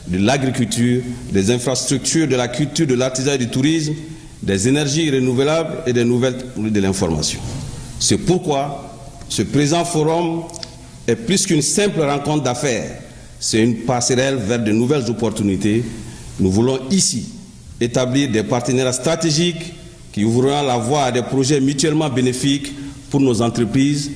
de l'agriculture, des infrastructures, de la culture, de l'artisanat et du tourisme, des énergies renouvelables et des nouvelles technologies de l'information. C'est pourquoi ce présent forum est plus qu'une simple rencontre d'affaires. C'est une passerelle vers de nouvelles opportunités. Nous voulons ici établir des partenariats stratégiques qui ouvriront la voie à des projets mutuellement bénéfiques pour nos entreprises,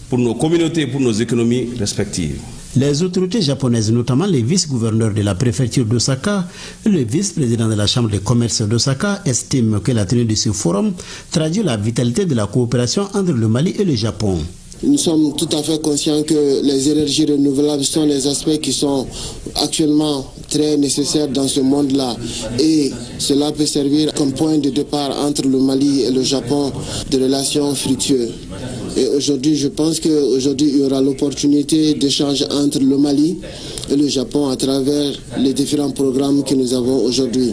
pour nos communautés, pour nos économies respectives. Les autorités japonaises, notamment les vice-gouverneurs de la préfecture d'Osaka et le vice-président de la Chambre de commerce d'Osaka, estiment que la tenue de ce forum traduit la vitalité de la coopération entre le Mali et le Japon. Nous sommes tout à fait conscients que les énergies renouvelables sont des aspects qui sont actuellement très nécessaires dans ce monde-là. Et cela peut servir comme point de départ entre le Mali et le Japon de relations fructueuses. Et aujourd'hui, je pense qu'aujourd'hui, il y aura l'opportunité d'échanger entre le Mali et le Japon à travers les différents programmes que nous avons aujourd'hui.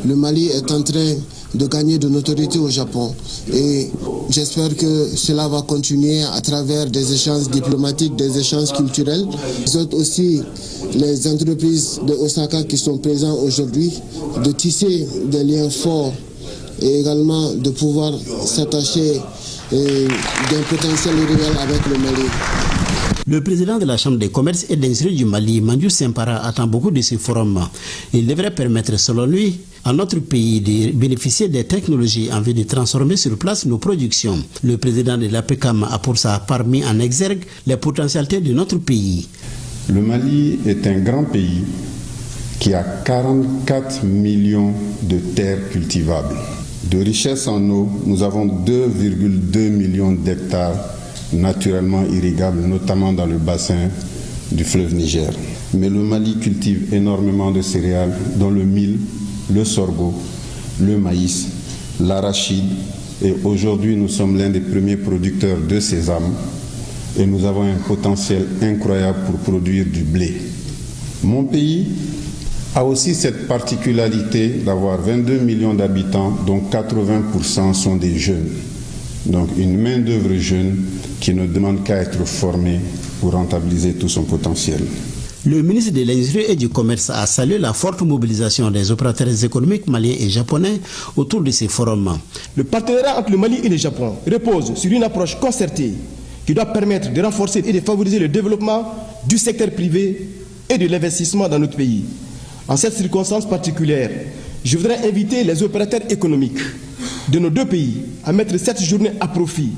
Le Mali est en train de gagner de notoriété au Japon et j'espère que cela va continuer à travers des échanges diplomatiques, des échanges culturels. Ils ont aussi les entreprises de Osaka qui sont présentes aujourd'hui de tisser des liens forts et également de pouvoir s'attacher d'un potentiel réel avec le Mali. Le président de la Chambre des commerces et d'industrie du Mali, Mandiou Sempara, attend beaucoup de ce forum. Il devrait permettre, selon lui, à notre pays de bénéficier des technologies en vue de transformer sur place nos productions. Le président de l'APECAM a pour sa part mis en exergue les potentialités de notre pays. Le Mali est un grand pays qui a 44 millions de terres cultivables. De richesse en eau, nous avons 2,2 millions d'hectares naturellement irrigables, notamment dans le bassin du fleuve Niger. Mais le Mali cultive énormément de céréales, dont le mil, le sorgho, le maïs, l'arachide. Et aujourd'hui, nous sommes l'un des premiers producteurs de sésame et nous avons un potentiel incroyable pour produire du blé. Mon pays a aussi cette particularité d'avoir 22 millions d'habitants, dont 80% sont des jeunes. Donc une main-d'œuvre jeune qui ne demande qu'à être formée pour rentabiliser tout son potentiel. Le ministre de l'Industrie et du Commerce a salué la forte mobilisation des opérateurs économiques maliens et japonais autour de ces forums. Le partenariat entre le Mali et le Japon repose sur une approche concertée qui doit permettre de renforcer et de favoriser le développement du secteur privé et de l'investissement dans notre pays. En cette circonstance particulière, je voudrais inviter les opérateurs économiques de nos deux pays à mettre cette journée à profit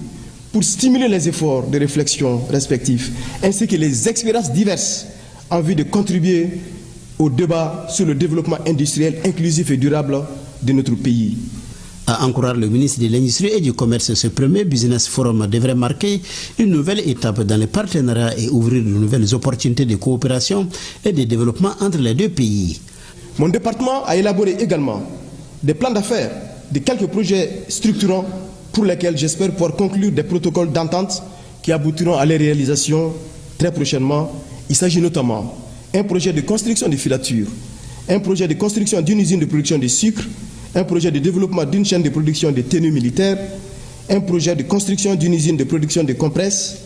pour stimuler les efforts de réflexion respectifs ainsi que les expériences diverses en vue de contribuer au débat sur le développement industriel inclusif et durable de notre pays. À en croire le ministre de l'Industrie et du Commerce, ce premier Business Forum devrait marquer une nouvelle étape dans les partenariats et ouvrir de nouvelles opportunités de coopération et de développement entre les deux pays. Mon département a élaboré également des plans d'affaires de quelques projets structurants pour lesquels j'espère pouvoir conclure des protocoles d'entente qui aboutiront à leur réalisation très prochainement. Il s'agit notamment d'un projet de construction de filatures, un projet de construction d'une usine de production de sucre, un projet de développement d'une chaîne de production de tenues militaires, un projet de construction d'une usine de production de compresses,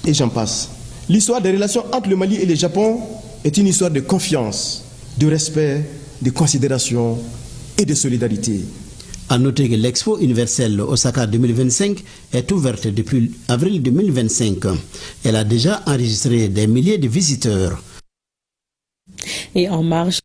et j'en passe. L'histoire des relations entre le Mali et le Japon est une histoire de confiance, de respect, de considération et de solidarité. À noter que l'Expo universelle Osaka 2025 est ouverte depuis avril 2025. Elle a déjà enregistré des milliers de visiteurs. Et en marge